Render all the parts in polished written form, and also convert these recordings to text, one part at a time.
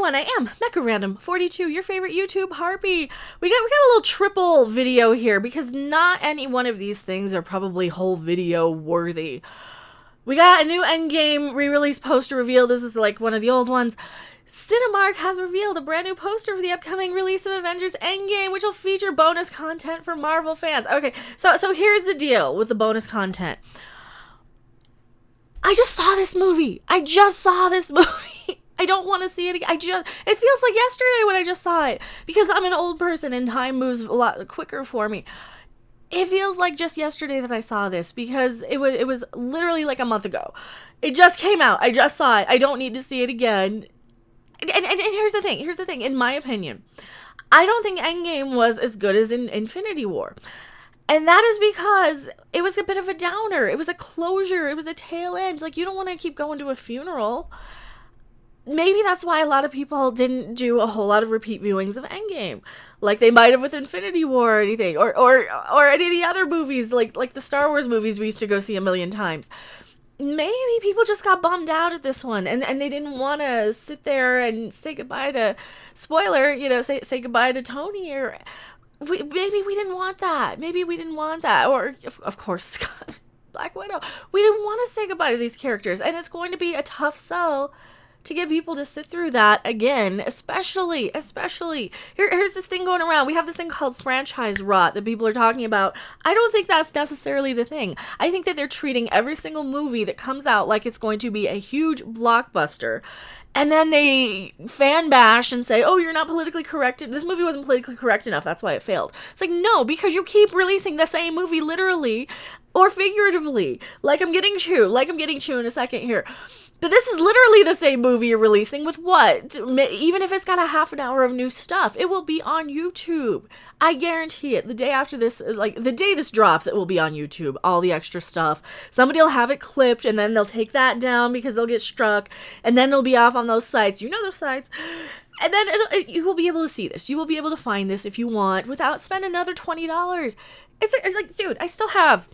everyone, I am Mecha Random 42, your favorite YouTube harpy. We got a little triple video here because not any one of these things are probably whole video worthy. We got a new Endgame re-release poster reveal. This is like one of the old ones. Cinemark has revealed a brand new poster for the upcoming release of Avengers Endgame, which will feature bonus content for Marvel fans. Okay, so here's the deal with the bonus content. I just saw this movie. I don't want to see it again. It feels like yesterday when I just saw it, because I'm an old person and time moves a lot quicker for me. It feels like just yesterday that I saw this, because it was literally like a month ago. It just came out. I just saw it. I don't need to see it again. And here's the thing, in my opinion, I don't think Endgame was as good as in Infinity War. And that is because it was a bit of a downer. It was a closure. It was a tail end. Like, you don't want to keep going to a funeral. Maybe that's why a lot of people didn't do a whole lot of repeat viewings of Endgame, like they might have with Infinity War or anything, or any of the other movies, like the Star Wars movies we used to go see a million times. Maybe people just got bummed out at this one, and they didn't want to sit there and say goodbye to, spoiler, say goodbye to Tony, or maybe we didn't want that. Or, of course, Black Widow. We didn't want to say goodbye to these characters, and it's going to be a tough sell to get people to sit through that again, especially. Here's this thing going around. We have this thing called franchise rot that people are talking about. I don't think that's necessarily the thing. I think that they're treating every single movie that comes out like it's going to be a huge blockbuster. And then they fan bash and say, oh, you're not politically correct. This movie wasn't politically correct enough. That's why it failed. It's like, no, because you keep releasing the same movie literally or figuratively. Like I'm getting to in a second here. But this is literally the same movie you're releasing with what? Even if it's got a half an hour of new stuff, it will be on YouTube. I guarantee it. The day after this, like the day this drops, it will be on YouTube. All the extra stuff. Somebody will have it clipped and then they'll take that down because they'll get struck. And then it'll be off on those sites. You know those sites. And then you will be able to see this. You will be able to find this if you want without spending another $20. It's like, dude, I still have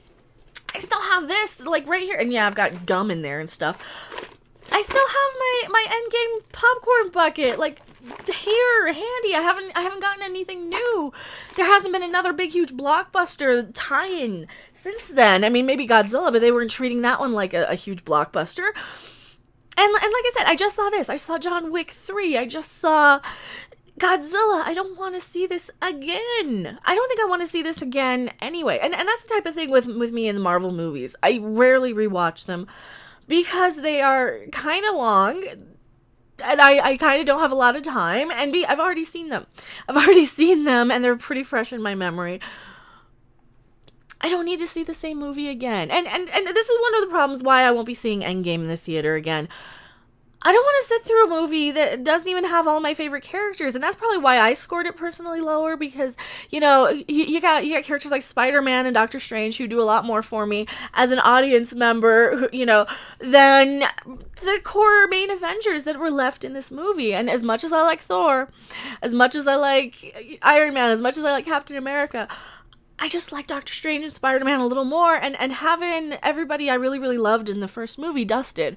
this like right here. And yeah, I've got gum in there and stuff. I still have my Endgame popcorn bucket, like, here, handy. I haven't gotten anything new. There hasn't been another big, huge blockbuster tie-in since then. I mean, maybe Godzilla, but they weren't treating that one like a huge blockbuster. And like I said, I just saw this. I saw John Wick 3. I just saw Godzilla. I don't want to see this again. I don't think I want to see this again anyway. And that's the type of thing with me in the Marvel movies. I rarely rewatch them, because they are kind of long, and I kind of don't have a lot of time, and I've already seen them, and they're pretty fresh in my memory. I don't need to see the same movie again, and this is one of the problems why I won't be seeing Endgame in the theater again. I don't want to sit through a movie that doesn't even have all my favorite characters, and that's probably why I scored it personally lower, because, you got characters like Spider-Man and Doctor Strange who do a lot more for me as an audience member, than the core main Avengers that were left in this movie. And as much as I like Thor, as much as I like Iron Man, as much as I like Captain America, I just like Doctor Strange and Spider-Man a little more, and having everybody I really, really loved in the first movie dusted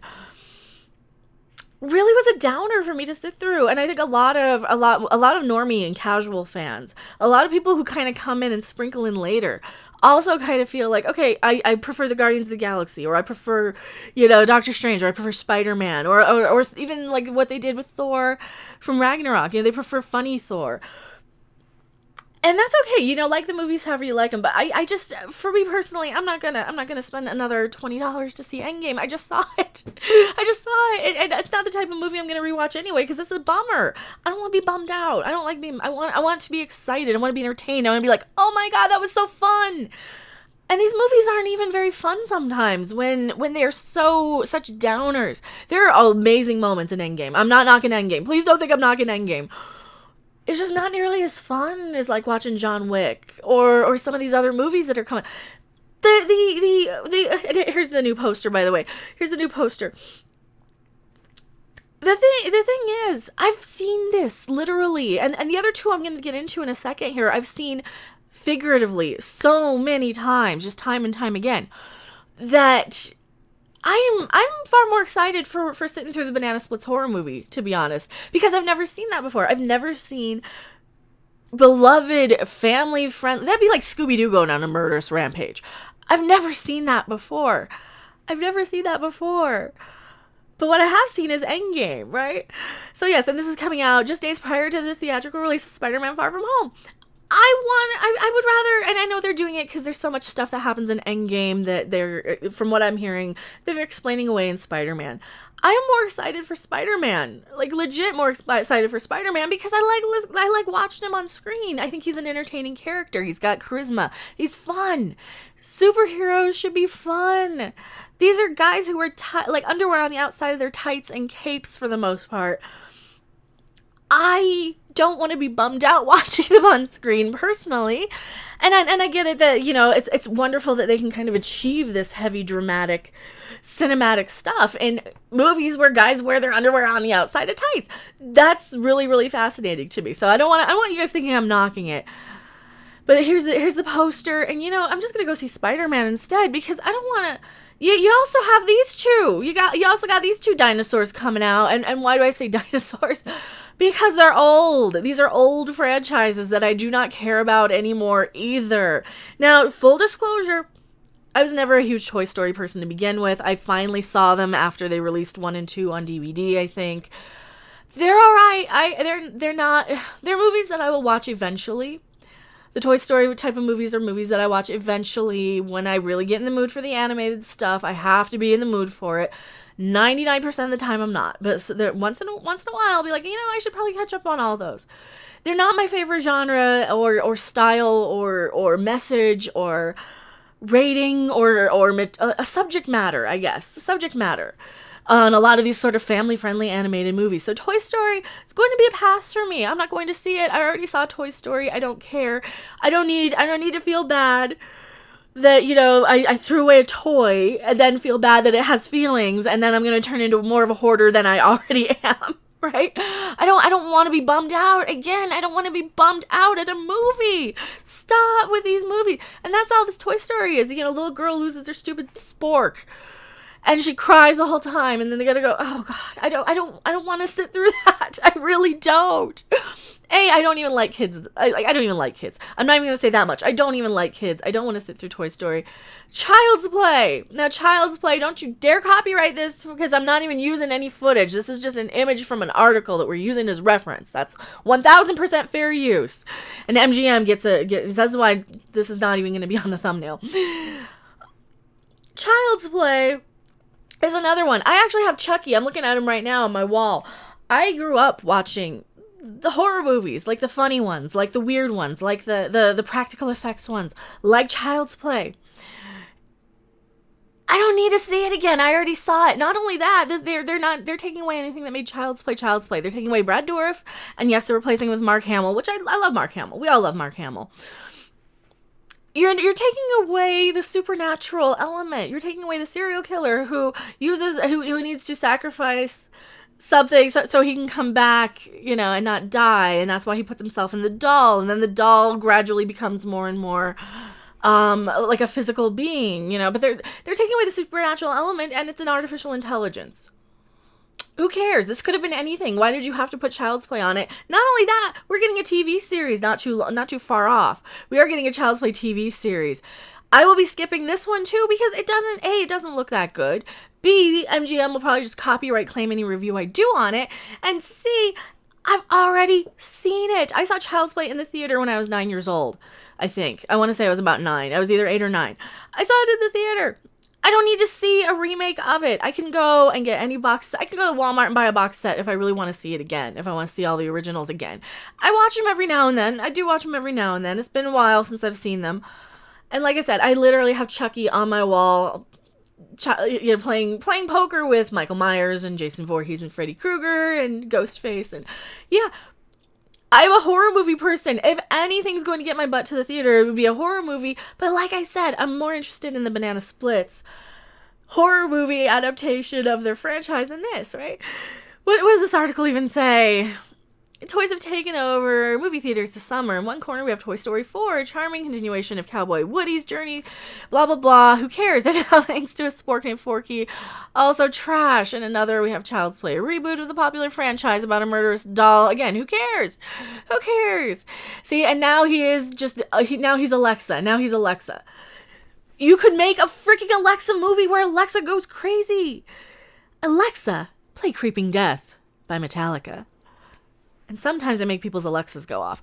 really was a downer for me to sit through. And I think a lot of normie and casual fans, a lot of people who kind of come in and sprinkle in later, also kind of feel like, okay, I prefer the Guardians of the Galaxy, or I prefer, Doctor Strange, or I prefer Spider-Man, or even like what they did with Thor from Ragnarok. They prefer funny Thor. And that's okay, like the movies however you like them, but I just, for me personally, I'm not gonna spend another $20 to see Endgame. I just saw it, and it's not the type of movie I'm gonna rewatch anyway, because it's a bummer. I don't want to be bummed out. I want to be excited. I want to be entertained. I want to be like, oh my god, that was so fun. And these movies aren't even very fun sometimes when they're such downers. There are amazing moments in Endgame. I'm not knocking Endgame. Please don't think I'm knocking Endgame. It's just not nearly as fun as like watching John Wick or some of these other movies that are coming. Here's the new poster, by the way. Here's the new poster. The thing is, I've seen this literally, and the other two I'm going to get into in a second here, I've seen figuratively so many times, just time and time again, that I'm far more excited for sitting through the Banana Splits horror movie, to be honest, because I've never seen that before. I've never seen beloved family friend. That'd be like Scooby-Doo going on a murderous rampage. I've never seen that before. I've never seen that before. But what I have seen is Endgame, right? So yes, and this is coming out just days prior to the theatrical release of Spider-Man Far From Home. I would rather, and I know they're doing it because there's so much stuff that happens in Endgame that they're, from what I'm hearing, they're explaining away in Spider-Man. I am more excited for Spider-Man, like legit more excited for Spider-Man, because I like watching him on screen. I think he's an entertaining character. He's got charisma. He's fun. Superheroes should be fun. These are guys who wear like underwear on the outside of their tights and capes for the most part. I don't want to be bummed out watching them on screen personally. And I get it that, you know, it's wonderful that they can kind of achieve this heavy, dramatic, cinematic stuff in movies where guys wear their underwear on the outside of tights. That's really, really fascinating to me. So I don't want you guys thinking I'm knocking it. But here's the poster, and, you know, I'm just gonna go see Spider-Man instead, because I don't want to. You also have these two. You also got these two dinosaurs coming out, and why do I say dinosaurs? Because they're old. These are old franchises that I do not care about anymore either. Now, full disclosure, I was never a huge Toy Story person to begin with. I finally saw them after they released 1 and 2 on DVD, I think. They're all right. They're movies that I will watch eventually. The Toy Story type of movies are movies that I watch eventually when I really get in the mood for the animated stuff. I have to be in the mood for it. 99% of the time I'm not. But once in a while I'll be like, you know, I should probably catch up on all those. They're not my favorite genre or style or message or rating or a subject matter, I guess. Subject matter on a lot of these sort of family-friendly animated movies. So Toy Story is going to be a pass for me. I'm not going to see it. I already saw Toy Story. I don't care. I don't need to feel bad that, you know, I threw away a toy and then feel bad that it has feelings, and then I'm going to turn into more of a hoarder than I already am. Right? I don't want to be bummed out. Again, I don't want to be bummed out at a movie. Stop with these movies. And that's all this Toy Story is. You know, a little girl loses her stupid spork, and she cries the whole time, and then they gotta go, oh god, I don't want to sit through that. I really don't. I don't even like kids. I don't even like kids. I'm not even gonna say that much. I don't even like kids. I don't want to sit through Toy Story. Child's Play. Now, Child's Play, don't you dare copyright this, because I'm not even using any footage. This is just an image from an article that we're using as reference. That's 1000% fair use. And MGM that's why this is not even gonna be on the thumbnail. Child's Play is another one. I actually have Chucky. I'm looking at him right now on my wall. I grew up watching the horror movies, like the funny ones, like the weird ones, like the practical effects ones, like Child's Play. I don't need to see it again. I already saw it. Not only that, they're taking away anything that made Child's Play Child's Play. They're taking away Brad Dourif, and yes, they're replacing him with Mark Hamill, which I love Mark Hamill. We all love Mark Hamill. You're taking away the supernatural element. You're taking away the serial killer who needs to sacrifice something so he can come back, you know, and not die, and that's why he puts himself in the doll, and then the doll gradually becomes more and more like a physical being, you know. But they're taking away the supernatural element, and it's an artificial intelligence. Who cares? This could have been anything. Why did you have to put Child's Play on it? Not only that, we're getting a TV series not too far off. We are getting a Child's Play TV series. I will be skipping this one too, because it doesn't look that good. B, MGM will probably just copyright claim any review I do on it. And C, I've already seen it. I saw Child's Play in the theater when I was 9 years old, I think. I want to say I was about 9. I was either 8 or 9. I saw it in the theater. I don't need to see a remake of it. I can go and get any box. I can go to Walmart and buy a box set if I really want to see it again, if I want to see all the originals again. I watch them every now and then. I do watch them every now and then. It's been a while since I've seen them. And like I said, I literally have Chucky on my wall, you know, playing poker with Michael Myers and Jason Voorhees and Freddy Krueger and Ghostface. And yeah, I'm a horror movie person. If anything's going to get my butt to the theater, it would be a horror movie. But like I said, I'm more interested in the Banana Splits horror movie adaptation of their franchise than this, right? What does this article even say? Toys have taken over movie theaters this summer. In one corner, we have Toy Story 4, a charming continuation of Cowboy Woody's journey, blah, blah, blah. Who cares? And now, thanks to a spork named Forky, also trash. And another, we have Child's Play, a reboot of the popular franchise about a murderous doll. Again, who cares? Who cares? See, and now he is just, now he's Alexa. Now he's Alexa. You could make a freaking Alexa movie where Alexa goes crazy. Alexa, play Creeping Death by Metallica. And sometimes I make people's Alexas go off.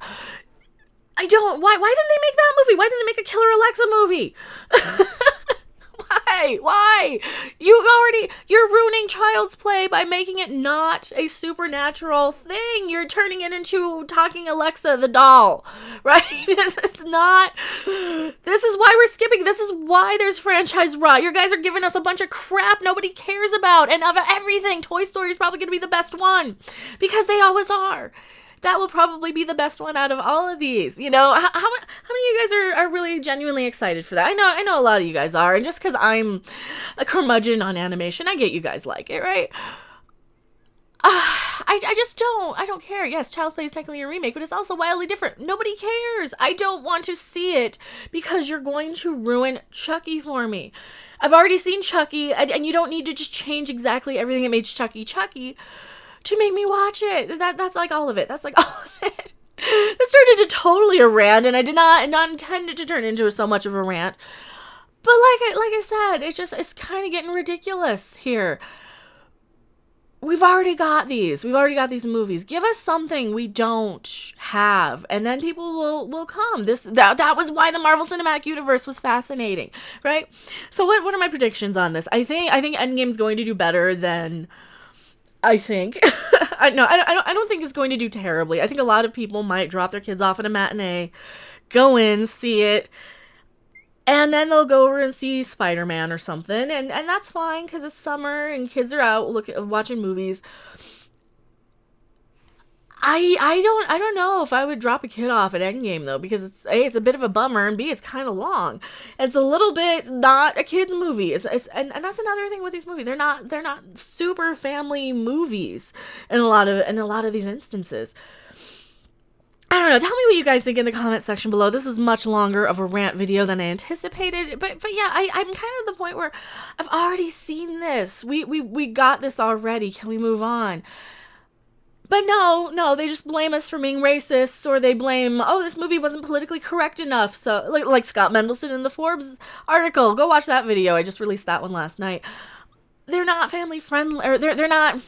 Why didn't they make that movie? Why didn't they make a killer Alexa movie? Why? You're ruining Child's Play by making it not a supernatural thing. You're turning it into talking Alexa the doll, right? It's not. This is why we're skipping. This is why there's franchise rot. You guys are giving us a bunch of crap nobody cares about. And of everything, Toy Story is probably going to be the best one. Because they always are. That will probably be the best one out of all of these. You know, how many of you guys are really genuinely excited for that? I know a lot of you guys are, and just because I'm a curmudgeon on animation, I get you guys like it, right? I don't care. Yes, Child's Play is technically a remake, but it's also wildly different. Nobody cares. I don't want to see it because you're going to ruin Chucky for me. I've already seen Chucky, and you don't need to just change exactly everything that made Chucky to make me watch it. That's like all of it. That's like all of it. This turned into totally a rant, and I did not intend it to turn into so much of a rant. But like I said, it's kind of getting ridiculous here. We've already got these. We've already got these movies. Give us something we don't have, and then people will come. That was why the Marvel Cinematic Universe was fascinating, right? So what are my predictions on this? I think Endgame's going to do better than I think. I don't think it's going to do terribly. I think a lot of people might drop their kids off at a matinee, go in, see it, and then they'll go over and see Spider-Man or something, and that's fine because it's summer and kids are out watching movies. I don't know if I would drop a kid off at Endgame though, because it's a bit of a bummer, and B, it's kind of long. It's a little bit not a kid's movie. And that's another thing with these movies. They're not super family movies in a lot of these instances. I don't know. Tell me what you guys think in the comment section below. This is much longer of a rant video than I anticipated, but yeah, I'm kind of at the point where I've already seen this. We got this already. Can we move on? But no, they just blame us for being racist, or they blame, this movie wasn't politically correct enough. So, like Scott Mendelson in the Forbes article. Go watch that video. I just released that one last night. They're not family friendly, or they're not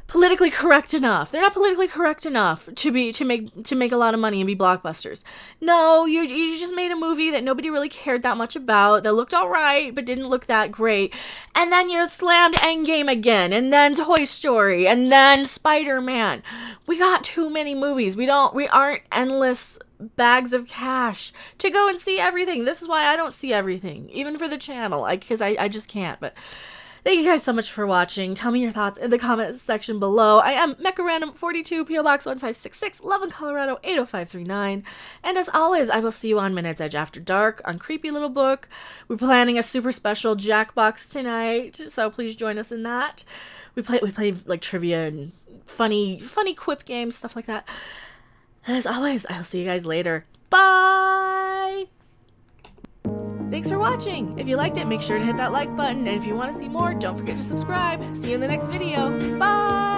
politically correct enough. They're not politically correct enough to make a lot of money and be blockbusters. No, you just made a movie that nobody really cared that much about, that looked alright, but didn't look that great. And then you slammed Endgame again, and then Toy Story, and then Spider-Man. We got too many movies. We aren't endless bags of cash to go and see everything. This is why I don't see everything, even for the channel, because I just can't. But thank you guys so much for watching. Tell me your thoughts in the comment section below. I am Mecha Random 42, PO Box 1566, Loveland, Colorado 80539. And as always, I will see you on Minute's Edge After Dark on Creepy Little Book. We're planning a super special Jackbox tonight, so please join us in that. We play like trivia and funny quip games, stuff like that. And as always, I'll see you guys later. Bye! Thanks for watching. If you liked it, make sure to hit that like button. And if you want to see more, don't forget to subscribe. See you in the next video. Bye!